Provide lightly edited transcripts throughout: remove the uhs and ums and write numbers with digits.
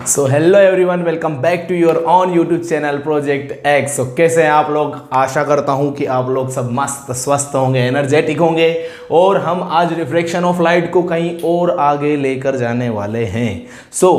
So hello everyone, welcome back to your own YouTube channel project X. So कैसे हैं आप लोग? आशा करता हूं कि आप लोग सब मस्त स्वस्थ होंगे, एनर्जेटिक होंगे और हम आज रिफ्रैक्शन ऑफ लाइट को कहीं और आगे लेकर जाने वाले हैं।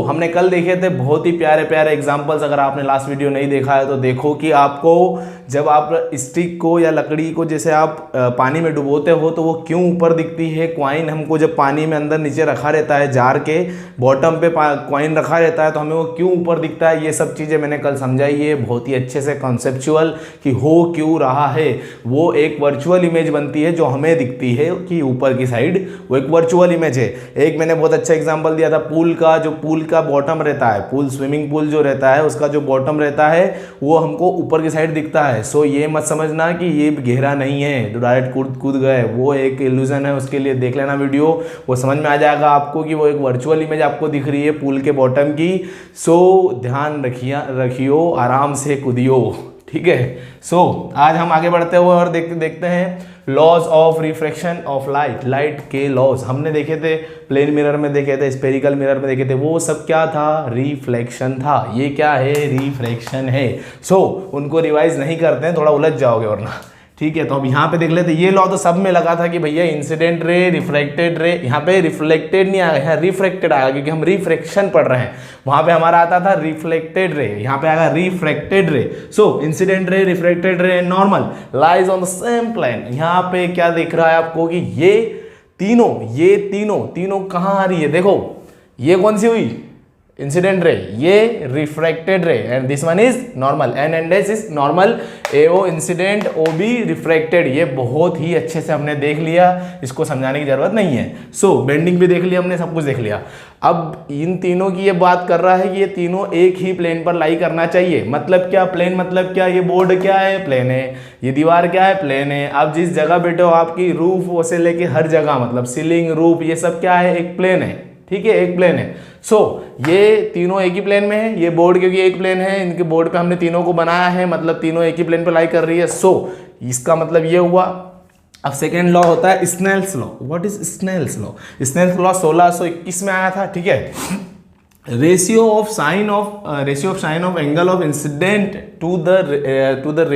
हमने कल देखे थे बहुत ही प्यारे प्यारे एग्जांपल्स। अगर आपने लास्ट वीडियो नहीं देखा है तो देखो कि आपको जब आप स्टिक को या लकड़ी को जैसे आप पानी में डुबोते हो तो वो क्यों ऊपर दिखती है। कॉइन हमको जब पानी में अंदर नीचे रखा रहता है, जार के बॉटम पे कॉइन रखा रहता है तो हमें वो क्यों ऊपर दिखता है। ये सब चीज़ें मैंने कल समझाई है बहुत ही अच्छे से कॉन्सेप्चुअल कि हो क्यों रहा है। वो एक वर्चुअल इमेज बनती है जो हमें दिखती है कि ऊपर की साइड वो एक वर्चुअल इमेज है। एक मैंने बहुत अच्छा एग्जांपल दिया था पूल का। जो पूल का बॉटम रहता है, पूल स्विमिंग पूल जो रहता है उसका जो बॉटम रहता है वो हमको ऊपर की साइड दिखता है। ये मत समझना कि ये गहरा नहीं है तो डायरेक्ट कूद कूद गए, वो एक इल्यूजन है। उसके लिए देख लेना वीडियो, वो समझ में आ जाएगा आपको कि वो एक वर्चुअल इमेज आपको दिख रही है पूल के बॉटम की। ध्यान रखियो, आराम से कूदियो, ठीक है। आज हम आगे बढ़ते हुए और देखते हैं laws of refraction of light के लॉज हमने देखे थे, प्लेन मिरर में देखे थे, स्फेरिकल मिरर में देखे थे। वो सब क्या था? रिफ्लेक्शन था। ये क्या है? रिफ्रैक्शन है। उनको रिवाइज नहीं करते हैं, थोड़ा उलझ जाओगे वरना, ठीक है। तो अब यहाँ पे देख लेते, ये लॉ तो सब में लगा था कि भैया इंसिडेंट रे, रिफ्लेक्टेड रे। यहाँ पे रिफ्लेक्टेड नहीं आएगा, यहाँ रिफ्रैक्टेड आएगा क्योंकि हम रिफ्रैक्शन पढ़ रहे हैं। वहां पे हमारा आता था रिफ्लेक्टेड रे, यहाँ पे आएगा रिफ्रैक्टेड रे। Incident ray, refracted ray, normal lies on the same plane. यहाँ पे क्या दिख रहा है आपको कि ये तीनों कहाँ आ रही है? देखो ये कौन सी हुई? इंसिडेंट रे, ये refracted ray, and this one is normal. N S is normal, AO incident, O B refracted. ये बहुत ही अच्छे से हमने देख लिया, इसको समझाने की जरूरत नहीं है। बेंडिंग भी देख लिया हमने, सब कुछ देख लिया। अब इन तीनों की ये बात कर रहा है कि ये तीनों एक ही प्लेन पर लाई करना चाहिए। मतलब क्या? प्लेन मतलब क्या? ये बोर्ड क्या है? प्लेन है। ये दीवार क्या है? प्लेन है। आप जिस जगह बैठे हो, आपकी रूफ से लेके हर जगह, मतलब सीलिंग, रूफ, ये सब क्या है? एक प्लेन है, ठीक है, एक प्लेन है। ये तीनों एक ही प्लेन में है। ये बोर्ड क्योंकि एक प्लेन है, इनके बोर्ड पे हमने तीनों को बनाया है, मतलब तीनों एक ही प्लेन पे लाई कर रही है। इसका मतलब ये हुआ। अब सेकेंड लॉ होता है Snell's law. What is Snell's law? Snell's law 1621 में आया था, ठीक है। Ratio of sine of angle of incident to the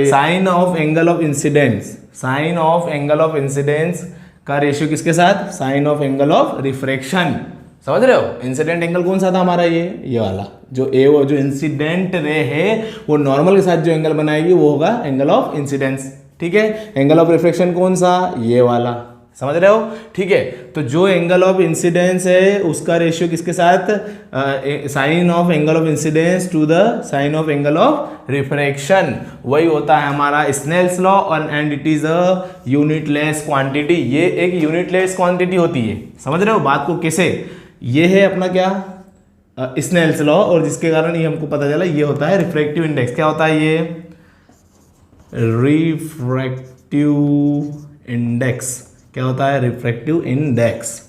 sine of angle of incidence. Sine of angle of incidence का रेशियो किसके साथ? Sine of angle of refraction. समझ रहे हो? इंसिडेंट एंगल कौन सा था हमारा? ये वाला जो जो इंसिडेंट रे है वो नॉर्मल के साथ जो एंगल बनाएगी वो होगा एंगल ऑफ इंसिडेंस, ठीक है। एंगल ऑफ रिफ्रैक्शन कौन सा? ये वाला। समझ रहे हो? ठीक है। तो जो एंगल ऑफ इंसिडेंस है उसका रेशियो किसके साथ? Sine of angle of incidence to the sine of angle of refraction. वही होता है हमारा Snell's law, and it is a unitless quantity. ये एक यूनिटलेस क्वांटिटी होती है। समझ रहे हो बात को कैसे? ये है अपना क्या? स्नेल्स लॉ, और जिसके कारण ये हमको पता चला ये होता है रिफ्रैक्टिव इंडेक्स। क्या होता है ये? Refractive index. क्या होता है? रिफ्रैक्टिव इंडेक्स,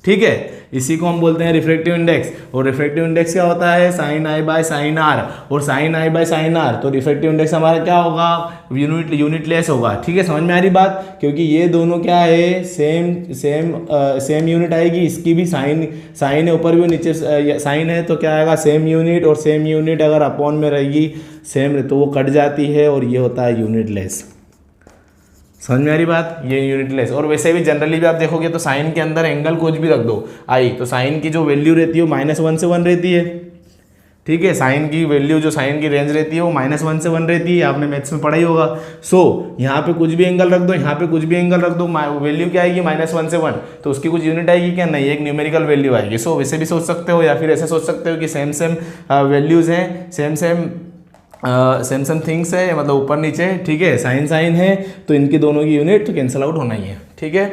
ठीक है। इसी को हम बोलते हैं रिफ्रैक्टिव इंडेक्स। और रिफ्रैक्टिव इंडेक्स क्या होता है? Sine I by sine are, और sine I by sine r. तो रिफ्रैक्टिव इंडेक्स हमारा क्या होगा? यूनिटलेस होगा, ठीक है। समझ में आ रही बात? क्योंकि ये दोनों क्या है? सेम यूनिट आएगी। इसकी भी साइन है, ऊपर भी नीचे साइन है, तो क्या आएगा? Same unit. और सेम यूनिट अगर अपॉन में रहेगी सेम तो वो कट जाती है, और ये होता है यूनिटलेस। समझ में आ रही बात? ये यूनिटलेस। और वैसे भी जनरली भी आप देखोगे तो साइन के अंदर एंगल कुछ भी रख दो आई, तो साइन की जो वैल्यू रहती है वो -1 से 1 रहती है, ठीक है। साइन की वैल्यू, जो साइन की रेंज रहती है वो -1 से 1 रहती है। आपने मैथ्स में पढ़ा ही होगा। यहाँ पे कुछ भी एंगल रख दो, यहाँ पे कुछ भी एंगल रख दो, वैल्यू क्या आएगी? -1 से 1। तो उसकी कुछ यूनिट आएगी क्या? नहीं, एक न्यूमेरिकल वैल्यू आएगी। वैसे भी सोच सकते हो, या फिर ऐसे सोच सकते हो कि सेम वैल्यूज हैं, सेम थिंग्स है, मतलब ऊपर नीचे, ठीक है। साइन है तो इनकी दोनों की यूनिट तो कैंसिल आउट होना ही है, ठीक है।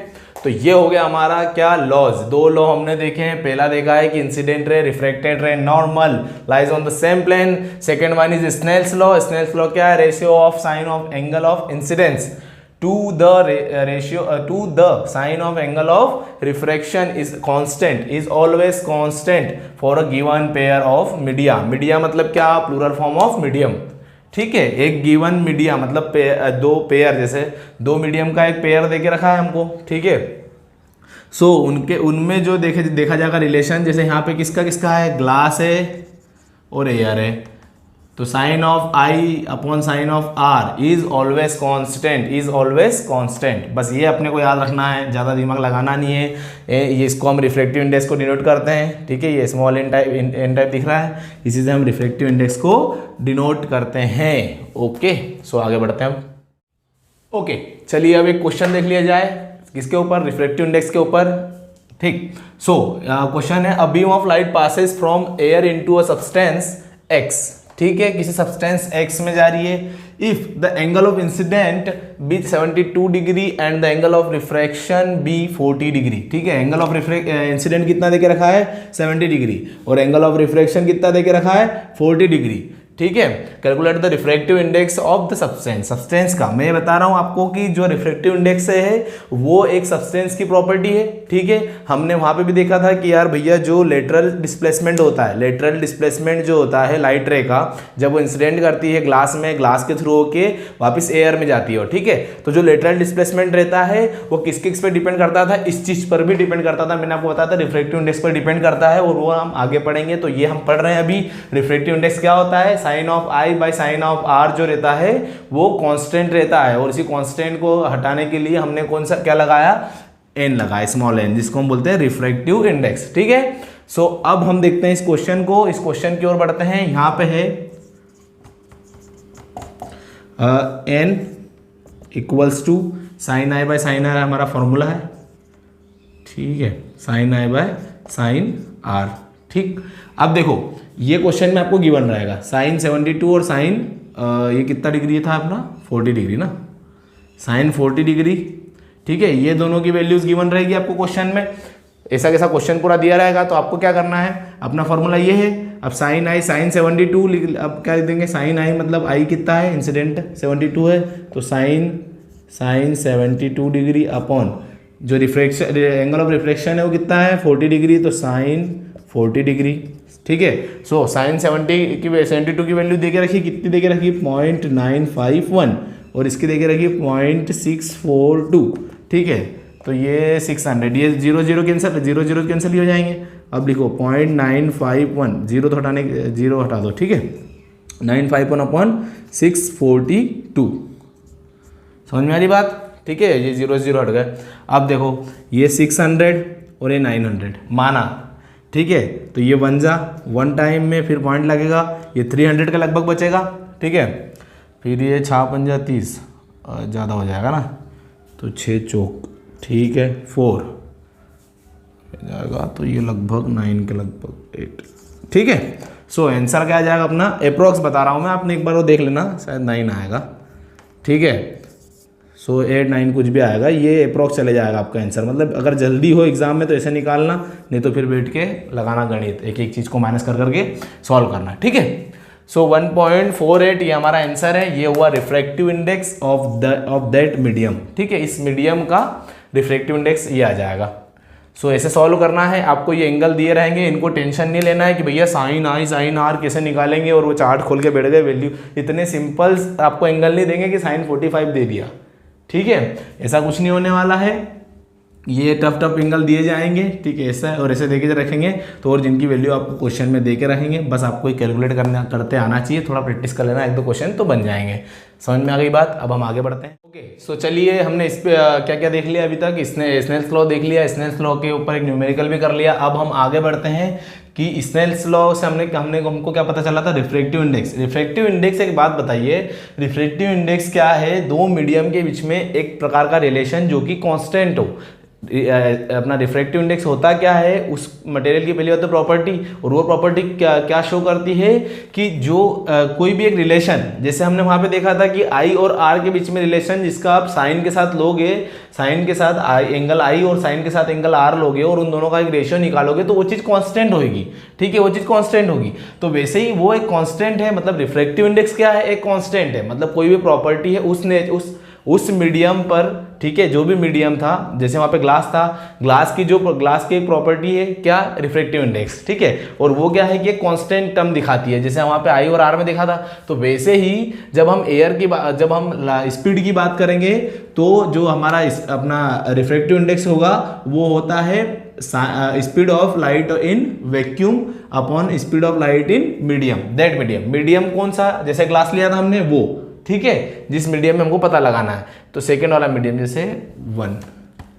तो ये हो गया हमारा क्या? लॉज। दो लॉ हमने देखे हैं। पहला देखा है कि incident ray, refracted ray, normal lies on the same plane. Second one is Snell's law. Snell's law क्या है? Ratio of sine of angle of incidence to the sign of angle of refraction is always constant for a given pair of media मतलब क्या? Plural form of medium, ठीक है। एक given media मतलब दो pair, जैसे दो मीडियम का एक पेयर देके रखा है हमको, ठीक है। उनमें जो देखा जाएगा रिलेशन, जैसे यहाँ पे किसका किसका है? ग्लास है और एयर है, तो sine of I upon sine of R is always constant, is always constant. बस ये अपने को याद रखना है, ज़्यादा दिमाग लगाना नहीं है। ये इसको हम रिफ्रैक्टिव इंडेक्स को डिनोट करते हैं, ठीक है। ये स्मॉल एन टाइप दिख रहा है, इसी से हम रिफ्रैक्टिव इंडेक्स को डिनोट करते हैं। ओके, सो आगे बढ़ते हैं हम। ओके, चलिए अब एक क्वेश्चन देख लिया जाए, किसके ऊपर, रिफ्रैक्टिव इंडेक्स के ऊपर, ठीक। सो क्वेश्चन है, a beam of light passes from air into a substance X, ठीक है, किसी सब्सटेंस x में जा रही है। If the angle of incident be 72 degree and the angle of refraction be 40 degree, ठीक है। एंगल ऑफ इंसिडेंट कितना देके रखा है 70 डिग्री और एंगल ऑफ रिफ्रैक्शन कितना देके रखा है 40 डिग्री, ठीक है। Calculate the refractive index of the substance, substance का मैं बता रहा हूं आपको कि जो रिफ्रैक्टिव इंडेक्स है वो एक सब्सटेंस की प्रॉपर्टी है, ठीक है। हमने वहां पे भी देखा था कि यार भैया जो लेटरल डिस्प्लेसमेंट होता है, लेटरल डिस्प्लेसमेंट जो होता है लाइट रे का, जब वो इंसिडेंट करती है ग्लास में, ग्लास के थ्रू होके वापस एयर में जाती है, ठीक है। तो जो लेटरल डिस्प्लेसमेंट रहता है वो किस किस पे डिपेंड करता था, इस चीज पर भी डिपेंड करता था, मैंने आपको बताया था रिफ्रैक्टिव इंडेक्स पर डिपेंड करता है, और वो हम आगे पढ़ेंगे। तो ये हम पढ़ रहे हैं अभी, रिफ्रैक्टिव इंडेक्स क्या होता है, sine of I by sine of R जो रहता है वो कांस्टेंट रहता है, और इसी कांस्टेंट को हटाने के लिए हमने कौन सा क्या लगाया, एन लगाया, स्मॉल एन, जिसको हम बोलते हैं रिफ्रैक्टिव इंडेक्स, ठीक है। सो अब हम देखते हैं इस क्वेश्चन को, इस क्वेश्चन की ओर बढ़ते हैं। यहां पे है N equals to sine I by sine R हमारा फॉर्मूला है, ठीक है, sine I by sine R, ठीक। अब देखो ये क्वेश्चन में आपको गिवन रहेगा साइन 72 और साइन ये कितना डिग्री था अपना 40 डिग्री ना, साइन 40 डिग्री, ठीक है। ये दोनों की वैल्यूज गिवन रहेगी आपको क्वेश्चन में, ऐसा कैसा क्वेश्चन पूरा दिया रहेगा। तो आपको क्या करना है, अपना फॉर्मूला ये है, अब साइन आई साइन 72, अब क्या देंगे, साइन आई मतलब आई कितना है, इंसिडेंट 72 है, तो साइन 72 डिग्री अपॉन जो रिफ्रैक्शन एंगल ऑफ रिफ्रैक्शन है वो कितना है 40 डिग्री, तो साइन 40 डिग्री, ठीक है। सो साइन 72 की वैल्यू देके रखी, कितनी देके रखी 0.951 और इसकी देके रखी 0.642, ठीक है। तो ये 600, ये 0 कैंसिल ही हो जाएंगे। अब लिखो 0.951, जीरो तो हटाने, जीरो हटा दो, ठीक है, 951 अपॉन 642, समझ में आ रही बात, ठीक है। ये 0 हट गए। अब देखो ये 600 और ये 900 माना, ठीक है। तो ये बन जा 1 टाइम में फिर पॉइंट लगेगा, ये 300 के लगभग बचेगा, ठीक है। फिर ये 6 पंजा 30 ज़्यादा हो जाएगा ना, तो 6 चौक, ठीक है, 4 जाएगा, तो ये लगभग 9 के लगभग 8, ठीक है। सो आंसर क्या आ जाएगा अपना, अप्रोक्स बता रहा हूँ मैं, आपने एक बार वो देख लेना, शायद 9 आएगा, ठीक है। सो 8 9 कुछ भी आएगा, ये अप्रोक्स चले जाएगा आपका आंसर। मतलब अगर जल्दी हो एग्जाम में तो ऐसे निकालना, नहीं तो फिर बैठ के लगाना गणित, एक एक चीज़ को माइनस कर करके सॉल्व करना, ठीक है। सो 1.48 ये हमारा आंसर है, ये हुआ refractive index of that medium, ठीक है। इस मीडियम का रिफ्रैक्टिव इंडेक्स ये आ जाएगा। सो ऐसे सॉल्व करना है आपको, ये एंगल दिए रहेंगे, इनको टेंशन नहीं लेना है कि भैया साइन आई साइन आर कैसे निकालेंगे और वो चार्ट खोल के बैठ गए वैल्यू, इतने सिंपल आपको एंगल नहीं देंगे कि साइन 45 दे दिया, ठीक है, ऐसा कुछ नहीं होने वाला है। ये टफ एंगल दिए जाएंगे, ठीक है, ऐसा और ऐसे देके रखेंगे, तो और जिनकी वैल्यू आपको क्वेश्चन में देके रहेंगे, बस आपको कैलकुलेट करते आना चाहिए, थोड़ा प्रैक्टिस कर लेना, 1-2 क्वेश्चन तो बन जाएंगे। समझ में आ गई बात। अब हम आगे बढ़ते हैं। ओके, सो चलिए हमने इस पे क्या क्या देख लिया अभी तक, स्नेल्स लॉ देख लिया, स्नेल्स लॉ के ऊपर एक न्यूमेरिकल भी कर लिया। अब हम आगे बढ़ते हैं कि स्नेल्स लॉ से हमको क्या पता चला था, रिफ्रैक्टिव इंडेक्स। रिफ्रैक्टिव इंडेक्स एक बात बताइए, रिफ्रैक्टिव इंडेक्स क्या है, दो मीडियम के बीच में एक प्रकार का रिलेशन जो कि कांस्टेंट हो। अपना रिफ्रैक्टिव इंडेक्स होता क्या है, उस मटेरियल की पहली बात तो प्रॉपर्टी, और वो प्रॉपर्टी क्या शो करती है कि जो कोई भी एक रिलेशन, जैसे हमने वहां पे देखा था कि आई और आर के बीच में रिलेशन, जिसका आप साइन के साथ लोगे, साइन के साथ एंगल आई और साइन के साथ एंगल आर लोगे और उन दोनों का एक रेशियो निकालोगे तो वो चीज़ कांस्टेंट होगी, ठीक है, वो चीज़ कांस्टेंट होगी। तो वैसे ही वो एक कांस्टेंट है, मतलब रिफ्रैक्टिव इंडेक्स क्या है, एक कांस्टेंट है, मतलब कोई भी प्रॉपर्टी है उस मीडियम पर ठीक है, जो भी मीडियम था, जैसे वहाँ पे ग्लास था, ग्लास की एक प्रॉपर्टी है क्या, रिफ्रैक्टिव इंडेक्स, ठीक है, और वो क्या है कि कांस्टेंट टर्म दिखाती है, जैसे वहाँ पे आई और आर में देखा था। तो वैसे ही जब हम जब हम स्पीड की बात करेंगे तो जो हमारा अपना रिफ्रैक्टिव इंडेक्स होगा वो होता है speed of light in vacuum upon speed of light in medium. That medium कौन सा, जैसे ग्लास लिया था हमने वो, ठीक है, जिस मीडियम में हमको पता लगाना है, तो सेकेंड वाला मीडियम जैसे 1,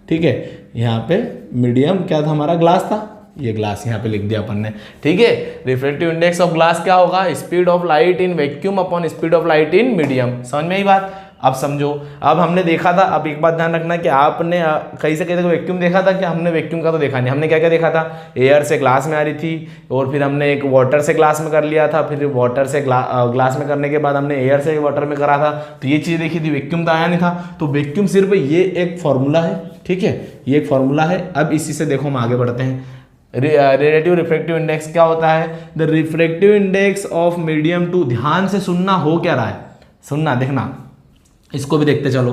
ठीक है, यहाँ पे मीडियम क्या था हमारा, ग्लास था, ये ग्लास यहाँ पे लिख दिया अपन ने, ठीक है। रिफ्रैक्टिव इंडेक्स ऑफ ग्लास क्या होगा, speed of light in vacuum upon speed of light in medium. समझ में आई बात। अब समझो, अब हमने देखा था, अब एक बात ध्यान रखना कि आपने कहीं से कहीं तक वैक्यूम देखा था कि हमने वैक्यूम का तो देखा नहीं, हमने क्या क्या देखा था, एयर से ग्लास में आ रही थी, और फिर हमने एक वाटर से ग्लास में कर लिया था, फिर वाटर से ग्लास में करने के बाद हमने एयर से वाटर में करा था, तो ये चीज़ देखी थी, वैक्यूम तो आया नहीं था। तो वैक्यूम सिर्फ ये एक फॉर्मूला है, ठीक है, ये एक फॉर्मूला है। अब इसी से देखो हम आगे बढ़ते हैं। रिलेटिव रिफ्रैक्टिव इंडेक्स क्या होता है, the refractive index of medium two, ध्यान से सुनना, हो क्या रहा है, सुनना, देखना, इसको भी देखते चलो।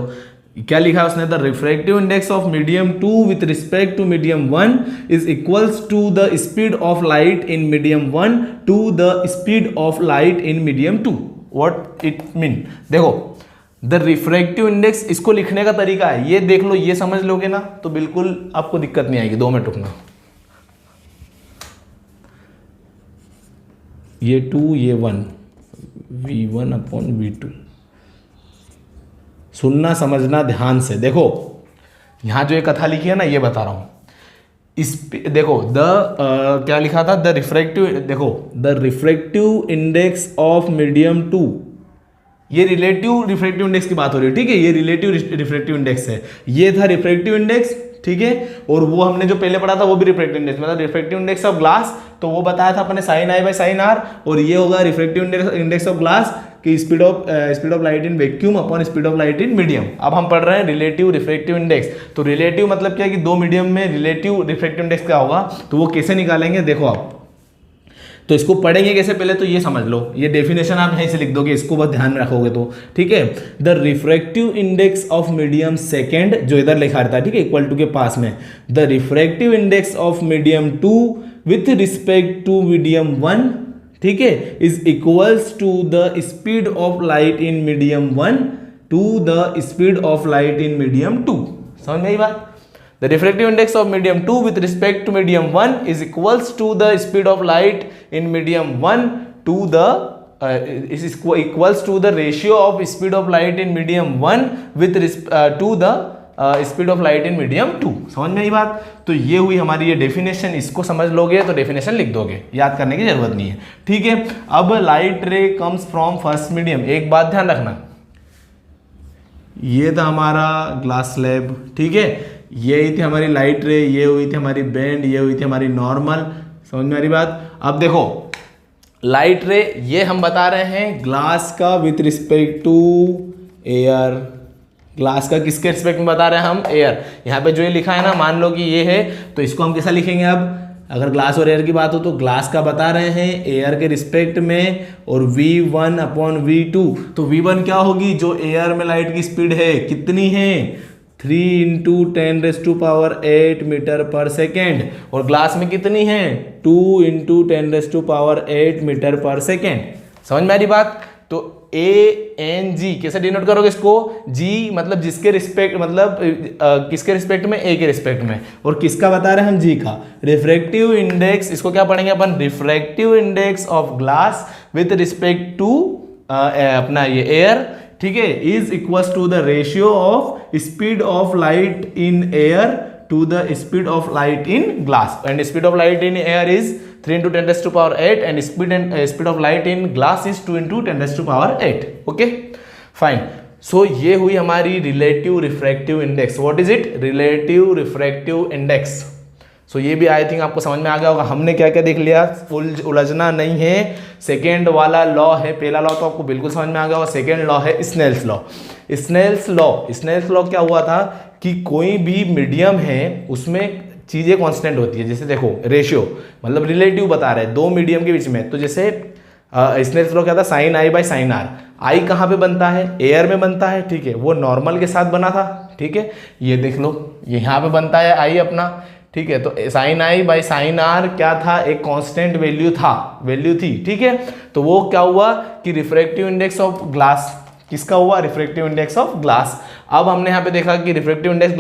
क्या लिखा है उसने, the refractive index of medium 2 with respect to medium 1 is equals to the speed of light in medium 1 to the speed of light in medium 2। What it mean, देखो द रिफ्रैक्टिव इंडेक्स, इसको लिखने का तरीका है, ये देख लो, ये समझ लोगे ना तो बिल्कुल आपको दिक्कत नहीं आएगी। 2 मिनट रुकना, ये 2 ये 1, V1 अपॉन V2, सुनना समझना ध्यान से। देखो यहां जो ये कथा लिखी है ना, ये बता रहा हूं, इस देखो क्या लिखा था, द रिफ्रैक्टिव, देखो the refractive index of medium 2, ये रिलेटिव रिफ्रैक्टिव इंडेक्स की बात हो रही है, ठीक है, ये रिलेटिव रिफ्रैक्टिव इंडेक्स है, ये था रिफ्रैक्टिव इंडेक्स, ठीक है, और वो हमने जो पहले पढ़ा था वो भी रिफ्रैक्टिव इंडेक्स, मतलब रिफ्रैक्टिव इंडेक्स ऑफ ग्लास, तो वो बताया था अपने sine I by sine are, और ये होगा रिफ्रैक्टिव इंडेक्स ऑफ ग्लास की speed of light in vacuum upon speed of light in medium. अब हम पढ़ रहे हैं रिलेटिव रिफ्रैक्टिव इंडेक्स। तो रिलेटिव मतलब क्या है कि 2 मीडियम में रिलेटिव रिफ्रैक्टिव इंडेक्स क्या होगा, तो वो कैसे निकालेंगे, देखो आप, तो इसको पढ़ेंगे कैसे, पहले तो ये समझ लो, ये डेफिनेशन आप यहीं से लिख दोगे, इसको बस ध्यान रखोगे तो ठीक है। The refractive index of medium second, जो इधर लिखा रहता है, ठीक है, इक्वल टू के पास में, the refractive index of medium 2 with respect to medium 1, ठीक है, is equals to the speed of light in medium 1 to the speed of light in medium 2। समझ में आई बात। The refractive index of medium 2 with respect to medium 1 is equals to the speed of light in medium 1 to the is equals to the ratio of speed of light in medium 1 with to the speed of light in medium 2। समझ में आई बात। तो ये हुई हमारी ये definition, इसको समझ लोगे तो डेफिनेशन लिख दोगे, याद करने की जरूरत नहीं है, ठीक है। अब लाइट रे कम्स फ्रॉम फर्स्ट मीडियम, एक बात ध्यान रखना, ये था हमारा ग्लास स्लैब, ठीक है, ये हुई थी हमारी लाइट रे, ये हुई थी हमारी बैंड, ये हुई थी हमारी नॉर्मल। समझ में आ रही बात। अब देखो लाइट रे ये हम बता रहे हैं ग्लास का with respect to air, glass का किसके रिस्पेक्ट में बता रहे हैं हम, एयर। यहाँ पे जो ये लिखा है ना, मान लो कि ये है, तो इसको हम कैसा लिखेंगे, अब अगर ग्लास और एयर की बात हो तो ग्लास का बता रहे हैं एयर के रिस्पेक्ट में, और V1 अपॉन V2, तो V1 क्या होगी, जो एयर में लाइट की स्पीड है कितनी है, 3 × 10⁸ मीटर पर सेकेंड, और ग्लास में कितनी है, 2 × 10⁸ मीटर पर सेकेंड। समझ में आ रही बात। तो ANG कैसे डिनोट करोगे इसको, G मतलब जिसके रिस्पेक्ट, मतलब किसके रिस्पेक्ट में, A के रिस्पेक्ट में, और किसका बता रहे हैं हम, G का। रिफ्रैक्टिव इंडेक्स, इसको क्या पढ़ेंगे अपन, refractive index of glass with respect to अपना ये एयर, ठीक है, is equals to the ratio of speed of light in air to the speed of light in glass, and speed of light in air is 3 × 10⁸, and speed of light in glass is 2 × 10⁸। Okay fine. So ये हुई हमारी relative refractive index. What is it, relative refractive index. सो ये भी I think आपको समझ में आ गया होगा। हमने क्या क्या देख लिया, उलझना नहीं है। सेकेंड वाला लॉ है, पहला लॉ तो आपको बिल्कुल समझ में आ गया होगा, सेकेंड लॉ है स्नेल्स लॉ। स्नेल्स लॉ क्या हुआ था कि कोई भी मीडियम है उसमें चीज़ें कांस्टेंट होती है। जैसे देखो रेशियो, मतलब रिलेटिव बता रहे हैं 2 मीडियम के बीच में। तो जैसे स्नेल्स लॉ क्या था, sine I by sine r. I कहाँ पे बनता है, एयर में बनता है, ठीक है, वो नॉर्मल के साथ बना था, ठीक है, ये देख लो, ये यहाँ पे बनता है आई अपना, ठीक है। तो sine I by sine R क्या था, एक कांस्टेंट वैल्यू थी, ठीक है। तो वो क्या हुआ कि रिफ्रैक्टिव इंडेक्स ऑफ ग्लास किसका हुआ, रिफ्रैक्टिव इंडेक्स ऑफ ग्लास। अब हमने यहाँ पे देखा कि रिफ्रैक्टिव इंडेक्स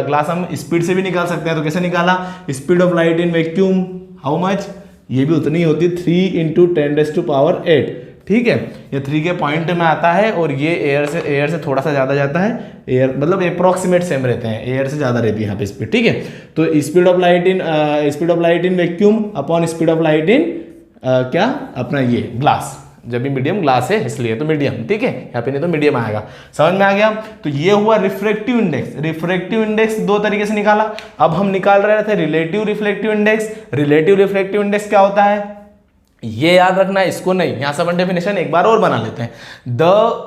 ग्लास हम स्पीड से भी निकाल सकते हैं। तो कैसे निकाला, speed of light in vacuum how much, ये भी उतनी होती है 3 × 10⁸, ठीक है। ये 3 के पॉइंट में आता है और ये एयर से थोड़ा सा ज़्यादा जाता है, एयर मतलब अप्रॉक्सीमेट सेम रहते हैं, एयर से ज़्यादा रहती है यहाँ पे स्पीड, ठीक है। तो speed of light in vacuum upon speed of light इन क्या अपना ये ग्लास, जब भी मीडियम ग्लास है इसलिए तो मीडियम, ठीक है, यहाँ पे नहीं तो मीडियम आएगा, समझ में आ गया। तो ये हुआ रिफ्रैक्टिव इंडेक्स। रिफ्रैक्टिव इंडेक्स दो तरीके से निकाला। अब हम निकाल रहे थे relative refractive index. Relative refractive index क्या होता है, ये याद रखना है, इसको नहीं, यहां सब डेफिनेशन एक बार और बना लेते हैं। The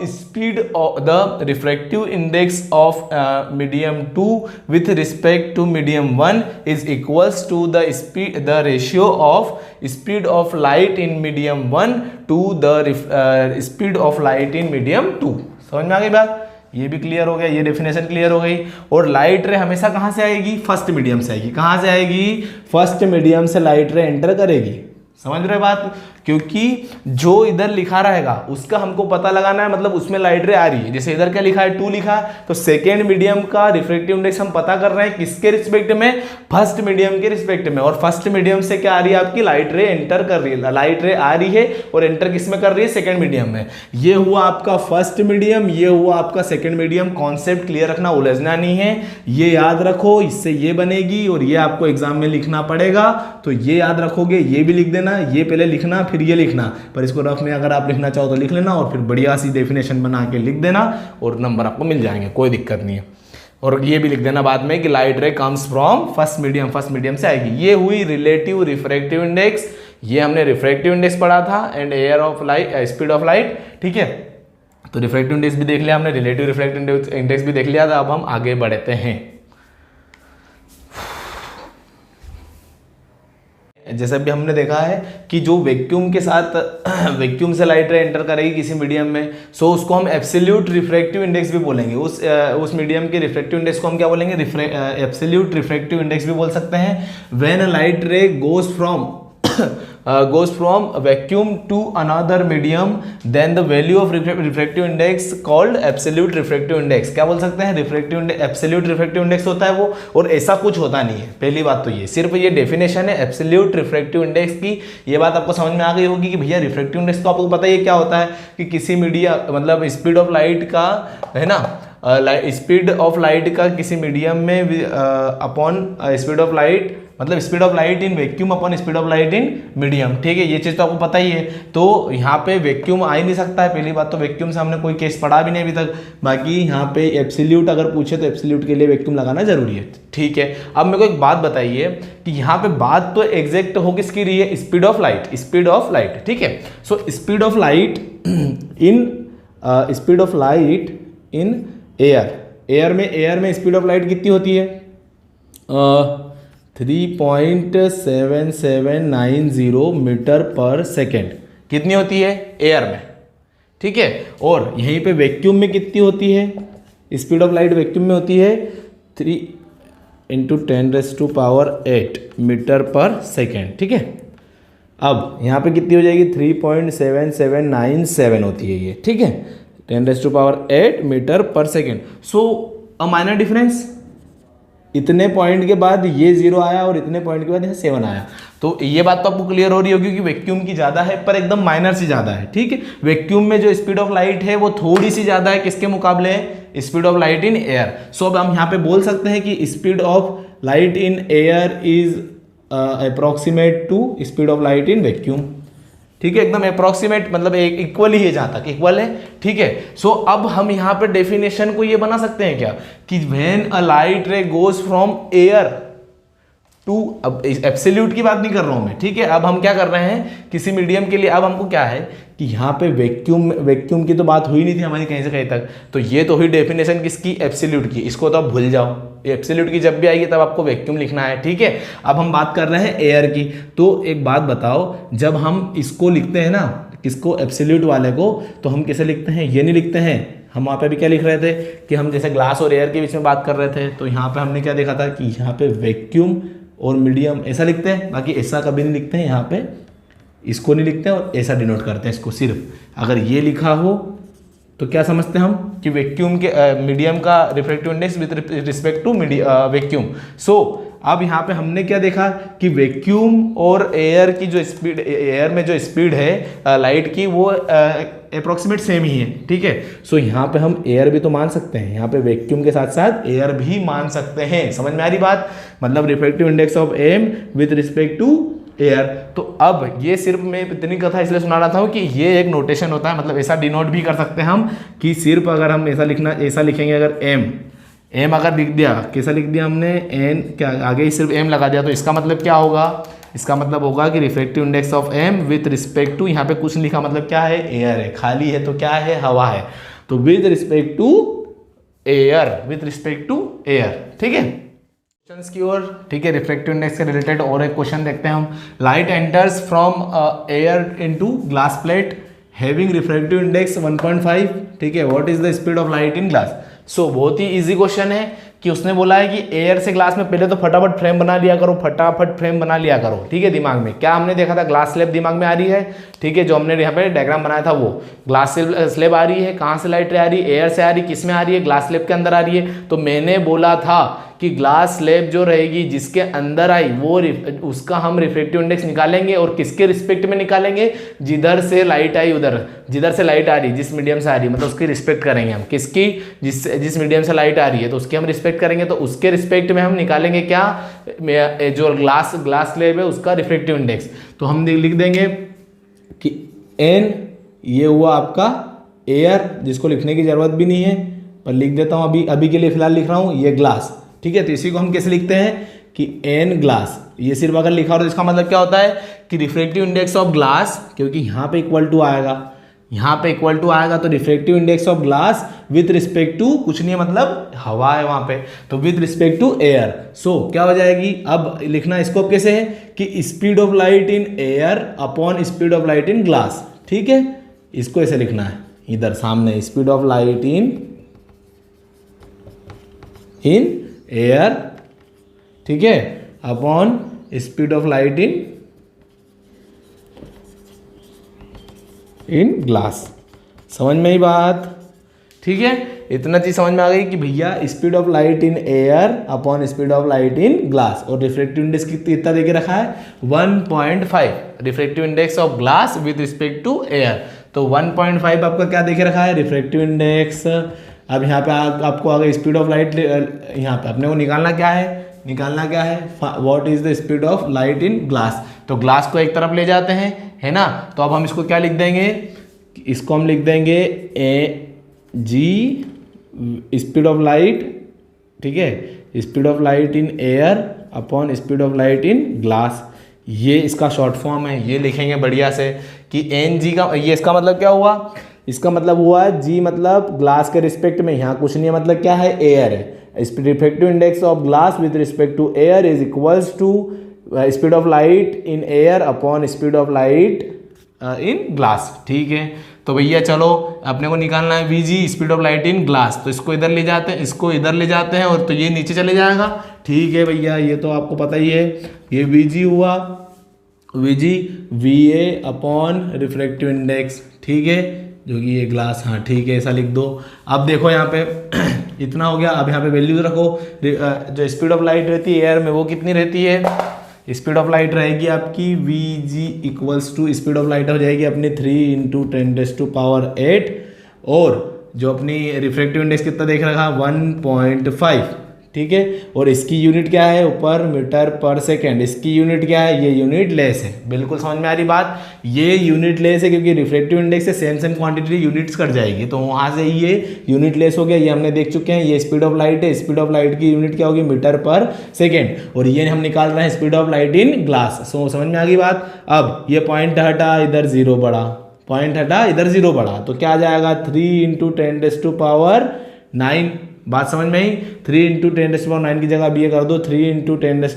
speed of the refractive index of medium 2 with respect to medium 1 is equals to the ratio of speed of light in medium 1 to the speed of light in medium 2। समझ में आ गई बात, ये भी क्लियर हो गया, ये definition clear हो गई। और लाइट रे हमेशा कहां से आएगी, फर्स्ट मीडियम से आएगी। कहां से आएगी, फर्स्ट मीडियम से लाइट रे एंटर करेगी। समझ रहे बात, क्योंकि जो इधर लिखा रहेगा उसका हमको पता लगाना है, मतलब उसमें लाइट रे आ रही है। जैसे इधर क्या लिखा है, 2 लिखा है, तो सेकेंड मीडियम का रिफ्रैक्टिव इंडेक्स हम पता कर रहे हैं किसके रिस्पेक्ट में, फर्स्ट मीडियम के रिस्पेक्ट में। और फर्स्ट मीडियम से क्या आ रही है, आपकी लाइट रे एंटर कर रही है, लाइट रे आ रही है और एंटर किस में कर रही है, सेकेंड मीडियम में। ये हुआ आपका फर्स्ट मीडियम, ये हुआ आपका सेकेंड मीडियम। कॉन्सेप्ट क्लियर रखना, उलझना नहीं है, ये याद रखो, इससे ये बनेगी और ये आपको एग्जाम में लिखना पड़ेगा। तो ये याद रखोगे, ये भी लिख देना, ये पहले लिखना फिर ये लिखना, पर इसको रफ में अगर आप लिखना चाहो तो लिख लेना और फिर बढ़िया सी डेफिनेशन बना के लिख देना और नंबर आपको मिल जाएंगे, कोई दिक्कत नहीं है। और ये भी लिख देना बाद में कि लाइट रे कम्स फ्रॉम फर्स्ट मीडियम से आएगी। ये हुई रिलेटिव रिफ्रैक्टिव इंडेक्स, ये हमने रिफ्रैक्टिव इंडेक्स पढ़ा था and air of light, speed of light, ठीक है। तो रिफ्रैक्टिव इंडेक्स भी देख लिया हमने, रिलेटिव रिफ्रैक्टिव इंडेक्स भी देख लिया था। अब हम आगे बढ़ते हैं। जैसे भी हमने देखा है कि जो वैक्यूम के साथ वैक्यूम से लाइट रे एंटर करेगी किसी मीडियम में, सो उसको हम एब्सोल्यूट रिफ्रैक्टिव इंडेक्स भी बोलेंगे। उस मीडियम के रिफ्रैक्टिव इंडेक्स को हम क्या बोलेंगे, एब्सोल्यूट रिफ्रैक्टिव इंडेक्स भी बोल सकते हैं। व्हेन लाइट रे goes from vacuum to another medium, then the value of refractive index called absolute refractive index। क्या बोल सकते हैं, refractive index, absolute refractive index होता है वो, और ऐसा कुछ होता नहीं है। पहली बात तो ये सिर्फ ये डेफिनेशन है एब्सोल्यूट रिफ्रैक्टिव इंडेक्स की। ये बात आपको समझ में आ गई होगी कि भैया रिफ्रैक्टिव इंडेक्स तो आपको पता ही क्या होता है कि किसी मीडियम मतलब स्पीड ऑफ लाइट का है ना, स्पीड ऑफ लाइट का किसी मीडियम में अपॉन स्पीड ऑफ लाइट, मतलब speed of light in vacuum upon speed of light in medium, ठीक है। ये चीज़ तो आपको पता ही है। तो यहाँ पे वैक्यूम आ ही नहीं सकता है, पहली बात तो वैक्यूम से हमने कोई केस पढ़ा भी नहीं अभी तक। बाकी यहाँ पे एब्सोल्यूट अगर पूछे तो एब्सोल्यूट के लिए वैक्यूम लगाना जरूरी है, ठीक है। अब मेरे को एक बात बताइए कि यहाँ पे बात तो एग्जैक्ट हो किसकी रही है, स्पीड ऑफ लाइट, ठीक है। So speed of light in air में स्पीड ऑफ लाइट कितनी होती है, 3.7790 मीटर पर सेकेंड कितनी होती है एयर में, ठीक है। और यहीं पे वैक्यूम में कितनी होती है, स्पीड ऑफ लाइट वैक्यूम में होती है 3 × 10⁸ मीटर पर सेकेंड, ठीक है। अब यहाँ पे कितनी हो जाएगी, 3.7797 होती है ये, ठीक है, 10⁸ मीटर पर second. So a minor difference, इतने पॉइंट के बाद ये 0 आया और इतने पॉइंट के बाद यहाँ 7 आया। तो ये बात तो आपको क्लियर हो रही होगी कि वैक्यूम की ज़्यादा है, पर एकदम माइनर सी ज़्यादा है, ठीक है। वैक्यूम में जो स्पीड ऑफ लाइट है वो थोड़ी सी ज़्यादा है, किसके मुकाबले, speed of light in air. So अब हम यहाँ पे बोल सकते हैं कि speed of light in air is approximate to speed of light in vacuum, ठीक है। एकदम अप्रॉक्सीमेट, मतलब एक इक्वल ही है, जहाँ तक इक्वल है, ठीक है। सो अब हम यहाँ पे डेफिनेशन को ये बना सकते हैं क्या कि when a light ray goes from air to, अब एब्सोल्यूट की बात नहीं कर रहा हूँ मैं, ठीक है। अब हम क्या कर रहे हैं किसी मीडियम के लिए, अब हमको क्या है कि यहाँ पे वैक्यूम की तो बात हुई नहीं थी हमारी कहीं से कहीं तक, तो ये तो हुई डेफिनेशन किसकी, एब्सोल्यूट की। इसको तो आप भूल जाओ, एब्सोल्यूट की जब भी आएगी तब आपको वैक्यूम लिखना है, ठीक है। अब हम बात कर रहे हैं एयर की। तो एक बात बताओ, जब हम इसको लिखते हैं ना, किसको, एब्सोल्यूट वाले को, तो हम कैसे लिखते हैं, ये नहीं लिखते हैं हम वहाँ पे भी क्या लिख रहे थे कि हम जैसे ग्लास और एयर के बीच में बात कर रहे थे, तो यहाँ पे हमने क्या देखा था कि यहाँ पे वैक्यूम और मीडियम ऐसा लिखते हैं, बाकी ऐसा कभी नहीं लिखते हैं, यहाँ पे इसको नहीं लिखते हैं और ऐसा डिनोट करते हैं इसको। सिर्फ अगर ये लिखा हो तो क्या समझते हैं हम कि वैक्यूम के मीडियम का refractive index with respect to vacuum. So अब यहाँ पे हमने क्या देखा कि वैक्यूम और एयर की जो स्पीड, एयर में जो स्पीड है लाइट की, वो अप्रोक्सीमेट सेम ही है, ठीक है। सो यहाँ पे हम एयर भी तो मान सकते हैं, यहाँ पे वैक्यूम के साथ साथ एयर भी मान सकते हैं। समझ में आ रही बात? मतलब refractive index of M with respect to air. तो अब ये सिर्फ मैं इतनी कथा इसलिए सुना रहा था कि ये एक नोटेशन होता है, मतलब ऐसा डिनोट भी कर सकते हैं हम कि सिर्फ अगर हम ऐसा लिखेंगे, अगर एम अगर लिख दिया, कैसा लिख दिया हमने, एन क्या आगे ही सिर्फ एम लगा दिया, तो इसका मतलब क्या होगा? इसका मतलब होगा कि refractive index of M with respect to, यहाँ पे कुछ नहीं लिखा, मतलब क्या है? एयर है, खाली है तो क्या है? हवा है। तो with respect to air, with respect to air, ठीक है। क्वेश्चंस की ओर, ठीक है, रिफ्रैक्टिव इंडेक्स से रिलेटेड और एक क्वेश्चन देखते हैं हम। Light enters from air into glass plate having refractive index 1.5, ठीक है। What is the speed of light in glass? So बहुत ही इजी क्वेश्चन है कि उसने बोला है कि एयर से ग्लास में पहले तो फटाफट फ्रेम बना लिया करो, फटाफट फ्रेम बना लिया करो, ठीक है। दिमाग में क्या हमने देखा था? ग्लास स्लैब दिमाग में आ रही है, ठीक है, जो हमने यहाँ पे डायग्राम बनाया था वो ग्लास स्लैब आ रही है। कहाँ से लाइट आ रही है? एयर से आ रही है। किस में आ रही है? ग्लास स्लैब के अंदर आ रही है। तो मैंने बोला था कि ग्लास स्लैब जो रहेगी जिसके अंदर आई वो उसका हम रिफ्रैक्टिव इंडेक्स निकालेंगे, और किसके रिस्पेक्ट में निकालेंगे? जिधर से लाइट आई उधर, जिधर से लाइट आ रही, जिस मीडियम से आ रही, मतलब उसकी रिस्पेक्ट करेंगे हम। किसकी? जिस मीडियम से लाइट आ रही है तो उसकी हम रिस्पेक्ट करेंगे। तो उसके रिस्पेक्ट में हम निकालेंगे क्या? जो ग्लास स्लैब है उसका रिफ्रैक्टिव इंडेक्स। तो हम लिख देंगे कि एन, ये हुआ आपका एयर, जिसको लिखने की जरूरत भी नहीं है पर लिख देता हूँ, अभी के लिए फिलहाल लिख रहा हूँ, ये ग्लास, ठीक है। तो इसी को हम कैसे लिखते हैं कि एन ग्लास, ये सिर्फ अगर लिखा हो तो इसका मतलब क्या होता है कि रिफ्रैक्टिव इंडेक्स ऑफ ग्लास, क्योंकि यहाँ पे इक्वल टू आएगा, यहाँ पे इक्वल टू आएगा, तो refractive index of glass with respect to कुछ नहीं है, मतलब हवा है वहां पे, तो with respect to air. So क्या हो जाएगी? अब लिखना इसको कैसे है कि speed of light in air upon speed of light in glass, ठीक है। इसको ऐसे लिखना है इधर सामने, speed of light in air, ठीक है, upon speed of light in glass. समझ में ही बात? ठीक है, इतना चीज समझ में आ गई कि भैया speed of light in air upon speed of light in glass, और रिफ्रैक्टिव इंडेक्स कितना देके रखा है? 1.5 refractive index of glass with respect to air. तो 1.5 आपका क्या देखे रखा है? Refractive index. अब यहाँ पे आपको आ गई स्पीड ऑफ लाइट, यहाँ पे अपने को निकालना क्या है? What is the speed of light in glass. तो ग्लास को एक तरफ ले जाते हैं, है ना। तो अब हम इसको क्या लिख देंगे? इसको हम लिख देंगे ए जी स्पीड ऑफ लाइट, ठीक है, speed of light in air upon speed of light in glass. ये इसका शॉर्ट फॉर्म है, ये लिखेंगे बढ़िया से कि एन जी का, ये इसका मतलब क्या हुआ? इसका मतलब हुआ जी मतलब ग्लास के रिस्पेक्ट में, यहाँ कुछ नहीं है, मतलब क्या है? एयर है। Refractive index of glass with respect to air is equals to speed of light in air upon speed of light in glass, ठीक है। तो भैया चलो अपने को निकालना है VG, speed of light in glass. तो इसको इधर ले जाते हैं, इसको इधर ले जाते हैं, और तो ये नीचे चले जाएगा, ठीक है भैया, ये तो आपको पता ही है। ये वीजी हुआ, v g v a upon refractive index, ठीक है, जो कि ये ग्लास, हाँ ठीक है, ऐसा लिख दो। अब देखो यहाँ पे इतना हो गया। अब यहाँ पे वैल्यू रखो, जो स्पीड ऑफ लाइट रहती है एयर में वो कितनी रहती है? स्पीड ऑफ लाइट रहेगी आपकी v g equals to, speed of light हो जाएगी अपनी 3 × 10⁸, और जो अपनी रिफ्रैक्टिव इंडेक्स कितना देख रखा? 1.5, ठीक है। और इसकी यूनिट क्या है? ऊपर मीटर पर सेकेंड। इसकी यूनिट क्या है? ये यूनिट लेस है। बिल्कुल समझ में आ रही बात? ये यूनिट लेस है क्योंकि रिफ्रैक्टिव इंडेक्स से सेम क्वांटिटी यूनिट्स कट जाएगी, तो वहाँ से ये यूनिट लेस हो गया। ये हमने देख चुके हैं, ये स्पीड ऑफ लाइट है, स्पीड ऑफ लाइट की यूनिट क्या होगी? मीटर पर सेकेंड, और ये हम निकाल रहे हैं speed of light in glass. So समझ में आ गई बात? अब ये पॉइंट हटा, इधर 0 बढ़ा, पॉइंट हटा, इधर 0 बढ़ा, तो क्या आ जाएगा? 3 × 10⁹ बात समझ में आई? 3 × 10⁹ की जगह अब ये कर दो 3 × 10⁸,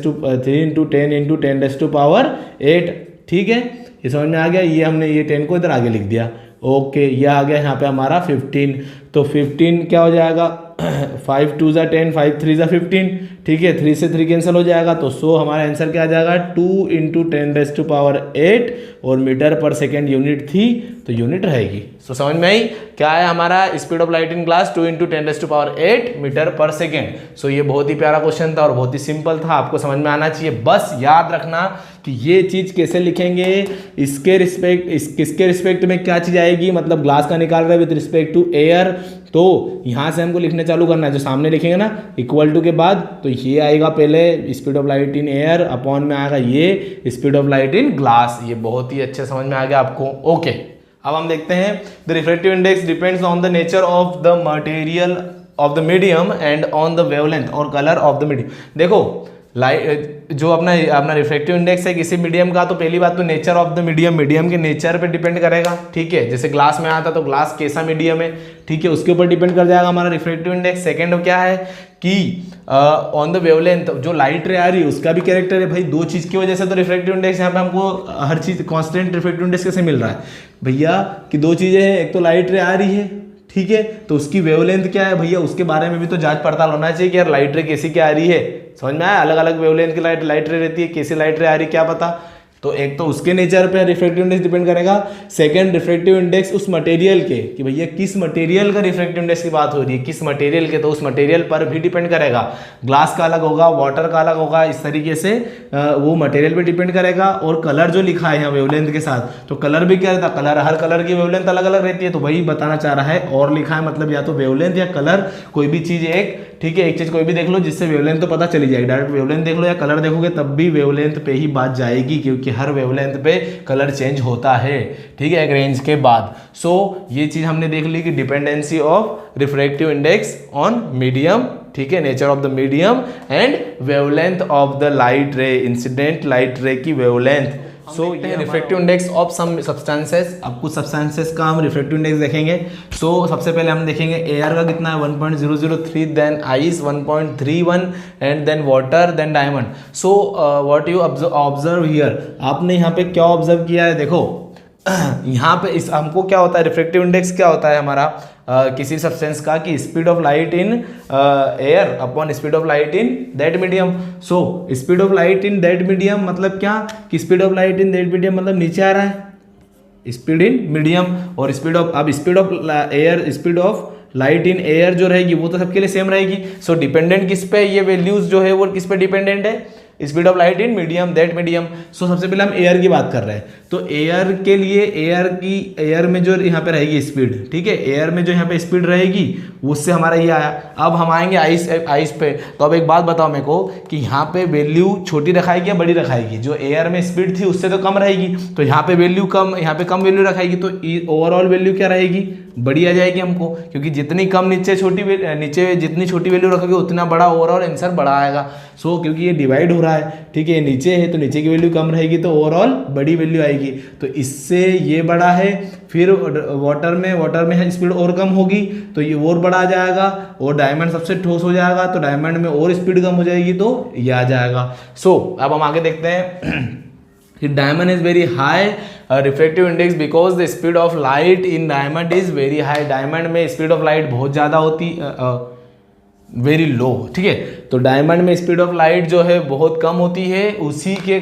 ठीक है। ये समझ में आ गया? ये हमने ये 10 को इधर आगे लिख दिया, ओके, ये आ गया यहाँ पे हमारा 15। तो 15 क्या हो जाएगा 5 2 ज़ा 10, 5 3 ज़ा 15, ठीक है, 3 से 3 कैंसिल हो जाएगा। तो सो हमारा आंसर क्या आ जाएगा 2 × 10⁸ और मीटर पर सेकेंड यूनिट थी तो यूनिट रहेगी। सो समझ में आई क्या है हमारा speed of light in glass 2 × 10⁸ metre पर सेकेंड। सो ये बहुत ही प्यारा क्वेश्चन था और बहुत ही सिंपल था, आपको समझ में आना चाहिए। बस याद रखना कि ये चीज कैसे लिखेंगे, इसके रिस्पेक्ट में क्या चीज आएगी, मतलब ग्लास का निकाल रहे विद रिस्पेक्ट टू एयर, तो यहां से हमको लिखने चालू करना है। जो सामने लिखेंगे ना इक्वल टू के बाद, तो ये आएगा पहले speed of light in air, upon में आएगा ये speed of light in glass. ये बहुत ही अच्छे समझ में आ गया आपको। ओके, अब हम देखते हैं the refractive index depends on the nature of the material of the medium and on the wavelength और कलर ऑफ द मीडियम। देखो लाइट जो अपना रिफ्रैक्टिव इंडेक्स है किसी मीडियम का, तो पहली बात तो नेचर ऑफ द मीडियम के नेचर पे डिपेंड करेगा, ठीक है। जैसे ग्लास में आता तो ग्लास कैसा मीडियम है, ठीक है, उसके ऊपर डिपेंड कर जाएगा हमारा रिफ्रैक्टिव इंडेक्स। सेकंड क्या है कि ऑन द वेवलेंथ, जो लाइट रे आ रही है उसका भी कैरेक्टर है भाई। दो चीज की वजह से तो रिफ्रैक्टिव इंडेक्स यहाँ पे हमको हर चीज कांस्टेंट रिफ्रैक्टिव इंडेक्स कैसे मिल रहा है भैया कि दो चीजें हैं, एक तो लाइट रे आ रही है, ठीक है, तो उसकी वेवलेंथ क्या है भैया, उसके बारे में भी तो जांच पड़ताल होना चाहिए कि यार लाइट रे कैसी क्या आ रही है। समझ में आया, अलग अलग वेवलेंथ की लाइट रे रहती है, कैसी लाइट रे आ रही है क्या पता। तो एक तो उसके नेचर पे रिफ्रैक्टिव इंडेक्स डिपेंड करेगा। सेकंड रिफ्रैक्टिव इंडेक्स उस मटेरियल के कि भैया किस मटेरियल का रिफ्रैक्टिव इंडेक्स की बात हो रही है, किस मटेरियल के, तो उस मटेरियल पर भी डिपेंड करेगा। ग्लास का अलग होगा, वाटर का अलग होगा, इस तरीके से वो मटेरियल पे डिपेंड करेगा। और कलर जो लिखा है यहाँ वेवलेंथ के साथ, तो कलर भी क्या रहता है, कलर हर कलर की वेवलेंथ अलग अलग रहती है, तो वही बताना चाह रहा है। और लिखा है मतलब या तो वेवलेंथ या कलर, कोई भी चीज एक, ठीक है, एक चीज कोई भी देख लो जिससे वेवलेंथ तो पता चली जाएगी। डायरेक्ट वेवलेंथ देख लो या कलर देखोगे तब भी वेवलेंथ पे ही बात जाएगी, क्योंकि हर वेवलेंथ पे कलर चेंज होता है, ठीक है, एक रेंज के बाद। सो ये चीज हमने देख ली कि dependency of refractive index on medium, ठीक है, nature of the medium and wavelength of the light ray, incident light ray की वेवलेंथ। सो ये refractive index of some substances, अब कुछ सब्सटेंसेस का हम रिफ्रैक्टिव इंडेक्स देखेंगे। सो सबसे पहले हम देखेंगे एयर का कितना है 1.003, then ice 1.31 and then water, then diamond. So what you observe here, आपने यहाँ पे क्या ऑब्जर्व किया है, देखो यहाँ पे इस हमको क्या होता है, रिफ्रैक्टिव इंडेक्स क्या होता है हमारा किसी सब्सटेंस का कि speed of light in air upon speed of light in that medium. So speed of light in that medium मतलब क्या कि speed of light in that medium मतलब नीचे आ रहा है स्पीड इन मीडियम, और स्पीड ऑफ, अब speed of air, speed of light in air जो रहेगी वो तो सबके लिए सेम रहेगी। सो डिपेंडेंट किस पे, ये वैल्यूज जो है वो किस पे डिपेंडेंट है, speed of light in medium that medium. So सबसे पहले हम एयर की बात कर रहे हैं, तो एयर के लिए एयर में जो यहाँ पे रहेगी स्पीड, ठीक है, एयर में जो यहाँ पे स्पीड रहेगी उससे हमारा ये आया। अब हम आएंगे आइस पे, तो अब एक बात बताओ मेरे को कि यहाँ पे वैल्यू छोटी रखाएगी या बड़ी रखाएगी, जो एयर में स्पीड थी उससे तो कम रहेगी, तो यहाँ पे वैल्यू कम, यहाँ पे कम वैल्यू रखाएगी, तो ओवरऑल वैल्यू क्या रहेगी, बड़ी आ जाएगी हमको, क्योंकि जितनी कम नीचे जितनी छोटी वैल्यू रखोगे उतना बड़ा ओवरऑल आंसर बड़ा आएगा। सो क्योंकि ये डिवाइड हो रहा है, ठीक है, नीचे है तो नीचे की वैल्यू कम रहेगी तो ओवरऑल बड़ी वैल्यू आएगी, तो इससे ये बड़ा है। फिर वाटर में स्पीड और कम होगी तो ये और बड़ा आ जाएगा, और डायमंड सबसे ठोस हो जाएगा तो डायमंड में और स्पीड कम हो जाएगी तो ये आ जाएगा। सो अब हम आगे देखते हैं diamond is very high refractive index because the speed of light in diamond is very high. Diamond में स्पीड ऑफ लाइट बहुत ज़्यादा होती, वेरी लो, ठीक है, तो डायमंड में स्पीड ऑफ लाइट जो है बहुत कम होती है, उसी के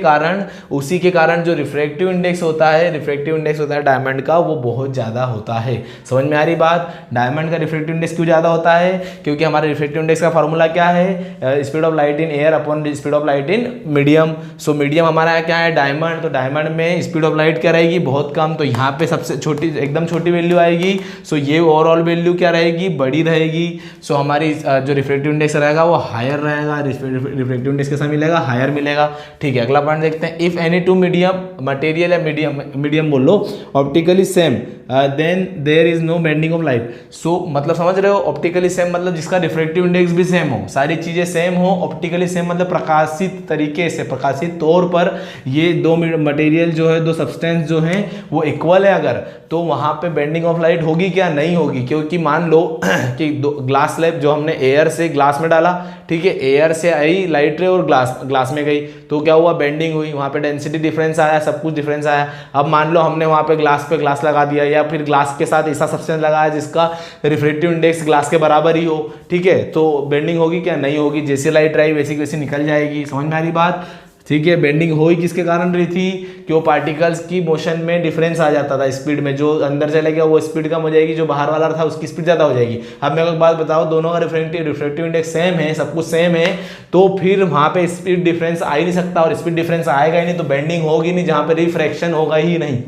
कारण जो रिफ्रैक्टिव इंडेक्स होता है डायमंड का वो बहुत ज़्यादा होता है। समझ में आ रही बात, डायमंड का रिफ्रैक्टिव इंडेक्स क्यों ज़्यादा होता है, क्योंकि हमारे रिफ्रैक्टिव इंडेक्स का फॉर्मूला क्या है, speed of light in air upon speed of light in medium. So medium हमारा क्या है, डायमंड, तो डायमंड में स्पीड ऑफ लाइट क्या रहेगी, बहुत कम, तो यहाँ पे सबसे छोटी, एकदम छोटी वैल्यू आएगी। सो ये ओवरऑल वैल्यू क्या रहेगी, बड़ी रहेगी। सो हमारी जो रिफ्रैक्टिव इंडेक्स रहेगा वो हायर रहेगा, रिफ्रैक्टिव इंडेक्स कैसा मिलेगा, हायर मिलेगा, ठीक है। अगला पॉइंट देखते हैं, if any two medium material या मीडियम बोल लो optically same then there is no bending of light. So मतलब समझ रहे हो, ऑप्टिकली सेम मतलब जिसका रिफ्रैक्टिव इंडेक्स भी सेम हो, सारी चीजें सेम हो। ऑप्टिकली सेम मतलब प्रकाशित तरीके से, प्रकाशित तौर पर ये दो मटेरियल जो है, दो सब्सटेंस जो हैं वो इक्वल है अगर, तो वहां पे बेंडिंग ऑफ लाइट होगी क्या, नहीं होगी, क्योंकि मान लो कि ग्लास स्लैब जो हमने एयर से ग्लास में डाला, ठीक है, एयर से आई लाइट रे और ग्लास में गई, तो क्या हुआ, बेंडिंग हुई, वहां पे डेंसिटी डिफरेंस आया, सब कुछ डिफरेंस आया। अब मान लो हमने वहां पे ग्लास लगा दिया या या फिर ग्लास के साथ ऐसा सब्सटेंस लगा है जिसका रिफ्रैक्टिव इंडेक्स ग्लास के बराबर ही हो, ठीक है, तो बेंडिंग होगी क्या, नहीं होगी, जैसे लाइट आई वैसी की वैसी निकल जाएगी। समझ में आ रही बात, ठीक है। बेंडिंग हो ही किसके कारण रही थी कि वो पार्टिकल्स की मोशन में डिफरेंस आ जाता था स्पीड में, जो अंदर चले गया वो स्पीड कम हो जाएगी, जो बाहर वाला था उसकी स्पीड ज़्यादा हो जाएगी। अब मेरे को एक बात बताओ, दोनों का रिफ्रैक्टिव इंडेक्स सेम है, सब कुछ सेम है, तो फिर वहाँ पे स्पीड डिफरेंस आ ही नहीं सकता, और स्पीड डिफरेंस आएगा ही नहीं तो बेंडिंग होगी नहीं, जहाँ पे रिफ्रैक्शन होगा ही नहीं,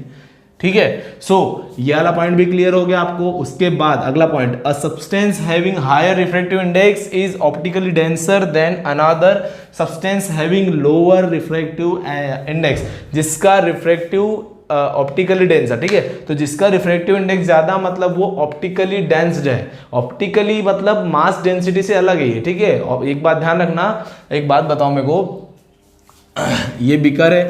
ठीक है। सो ये वाला पॉइंट भी क्लियर हो गया आपको। उसके बाद अगला point, a substance having higher refractive index is optically denser than another substance having lower refractive index, जिसका रिफ्रैक्टिव ऑप्टिकली डेंसर, ठीक है, तो जिसका रिफ्रैक्टिव इंडेक्स ज्यादा मतलब वो ऑप्टिकली डेंस्ड है। ऑप्टिकली मतलब मास डेंसिटी से अलग है, ठीक है। और एक बात ध्यान रखना, एक बात बताओ मेरे को, ये बीकर है,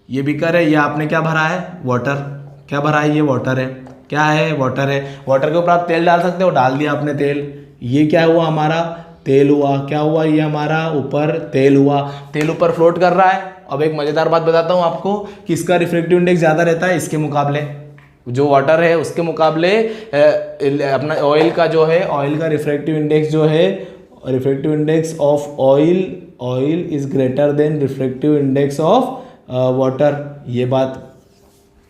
ये बीकर है, ये आपने क्या भरा है, वाटर, क्या भरा है, ये वाटर है, क्या है, वाटर है, वाटर के ऊपर आप तेल डाल सकते हो, डाल दिया आपने तेल, ये क्या हुआ हमारा, तेल हुआ, क्या हुआ, ये हमारा ऊपर तेल हुआ, तेल ऊपर फ्लोट कर रहा है। अब एक मजेदार बात बताता हूँ आपको कि इसका रिफ्रैक्टिव इंडेक्स ज्यादा रहता है इसके मुकाबले, जो वाटर है उसके मुकाबले अपना ऑयल का जो है, ऑयल का रिफ्रैक्टिव इंडेक्स जो है, refractive index of oil is greater than refractive index of water, ये बात,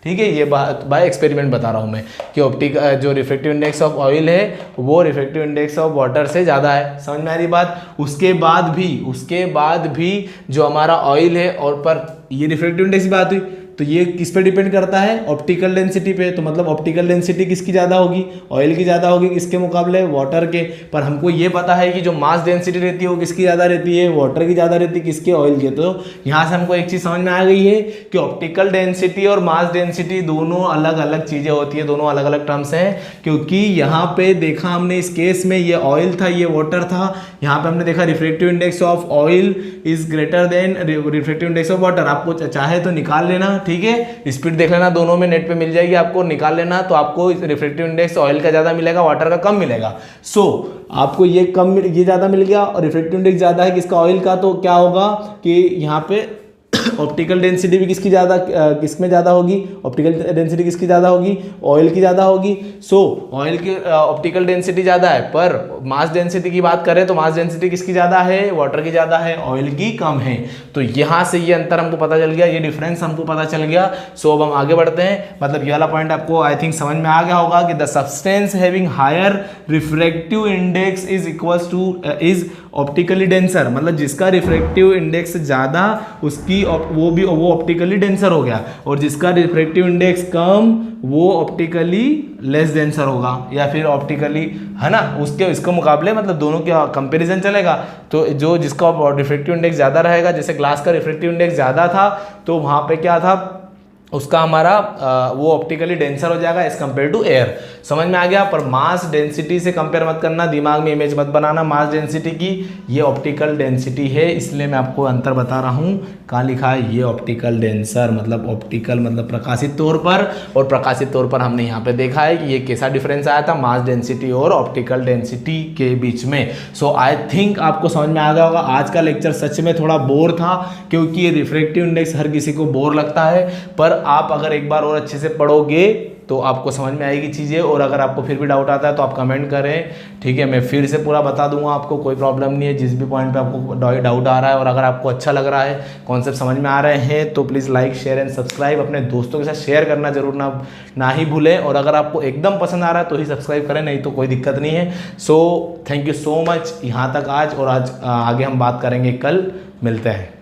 ठीक है। ये बात बाय एक्सपेरिमेंट बता रहा हूँ मैं कि जो रिफ्रैक्टिव इंडेक्स ऑफ ऑयल है वो रिफ्रैक्टिव इंडेक्स ऑफ वाटर से ज़्यादा है। समझ में आ रही बात। उसके बाद भी जो हमारा ऑयल है और पर ये रिफ्रैक्टिव इंडेक्स की बात हुई, तो ये किस पे डिपेंड करता है, ऑप्टिकल डेंसिटी पे। तो मतलब ऑप्टिकल डेंसिटी किसकी ज़्यादा होगी, ऑयल की ज़्यादा होगी, किसके मुकाबले, वाटर के। पर हमको ये पता है कि जो मास डेंसिटी रहती है वो किसकी ज़्यादा रहती है, वाटर की ज़्यादा रहती है, किसके, ऑयल के। तो यहाँ से हमको एक चीज़ समझ में आ गई है कि ऑप्टिकल डेंसिटी और मास डेंसिटी दोनों अलग अलग चीज़ें होती है, दोनों अलग अलग टर्म्स हैं। क्योंकि यहाँ पे देखा हमने इस केस में ये ऑयल था, ये वाटर था, यहाँ पे हमने देखा refractive index of oil is greater than refractive index of water. आपको चाहे तो निकाल लेना, ठीक है, स्पीड देख लेना, दोनों में नेट पे मिल जाएगी आपको, निकाल लेना, तो आपको रिफ्रैक्टिव इंडेक्स ऑयल का ज्यादा मिलेगा, वाटर का कम मिलेगा। सो आपको ये कम, ये ज्यादा मिल गया और रिफ्रैक्टिव इंडेक्स ज्यादा है किसका, ऑयल का। तो क्या होगा कि यहाँ पे ऑप्टिकल डेंसिटी भी किसकी ज़्यादा, किसमें ज़्यादा होगी, ऑप्टिकल डेंसिटी किसकी ज़्यादा होगी, ऑयल की ज़्यादा होगी। सो ऑयल की ऑप्टिकल डेंसिटी ज़्यादा है, पर मास डेंसिटी की बात करें तो मास डेंसिटी किसकी ज़्यादा है, वाटर की ज़्यादा है, ऑयल की कम है। तो यहाँ से ये अंतर हमको पता चल गया, ये डिफरेंस हमको पता चल गया। सो अब हम आगे बढ़ते हैं। मतलब ये वाला पॉइंट आपको आई थिंक समझ में आ गया होगा कि the substance having higher refractive index is equals to is optically denser. मतलब जिसका रिफ्रैक्टिव इंडेक्स ज़्यादा उसकी वो ऑप्टिकली डेंसर हो गया, और जिसका रिफ्रैक्टिव इंडेक्स कम वो ऑप्टिकली लेस डेंसर होगा, या फिर ऑप्टिकली, है ना, उसके इसके मुकाबले, मतलब दोनों का कंपैरिजन चलेगा। तो जो जिसका रिफ्रैक्टिव इंडेक्स ज़्यादा रहेगा, जैसे ग्लास का रिफ्रैक्टिव इंडेक्स ज़्यादा था तो वहाँ पे क्या था, उसका हमारा वो ऑप्टिकली डेंसर हो जाएगा एज कंपेयर टू एयर। समझ में आ गया। पर मास डेंसिटी से कंपेयर मत करना, दिमाग में इमेज मत बनाना मास डेंसिटी की, ये ऑप्टिकल डेंसिटी है, इसलिए मैं आपको अंतर बता रहा हूँ। कहाँ लिखा है, ये ऑप्टिकल डेंसर, मतलब ऑप्टिकल मतलब प्रकाशित तौर पर, और प्रकाशित तौर पर हमने यहाँ पे देखा है कि ये कैसा डिफरेंस आया था मास डेंसिटी और ऑप्टिकल डेंसिटी के बीच में। सो आई थिंक आपको समझ में आ गया होगा। आज का लेक्चर सच में थोड़ा बोर था, क्योंकि ये रिफ्रैक्टिव इंडेक्स हर किसी को बोर लगता है, पर आप अगर एक बार और अच्छे से पढ़ोगे तो आपको समझ में आएगी चीज़ें। और अगर आपको फिर भी डाउट आता है तो आप कमेंट करें, ठीक है, मैं फिर से पूरा बता दूंगा आपको, कोई प्रॉब्लम नहीं है। जिस भी पॉइंट पे आपको डाउट आ रहा है और अगर आपको अच्छा लग रहा है, कॉन्सेप्ट समझ में आ रहे हैं, तो please like share and subscribe, अपने दोस्तों के साथ शेयर करना जरूर ना ही भूलें। और अगर आपको एकदम पसंद आ रहा है तो ही सब्सक्राइब करें, नहीं तो कोई दिक्कत नहीं है। So thank you so much यहाँ तक आज, और आज आगे हम बात करेंगे, कल मिलते हैं।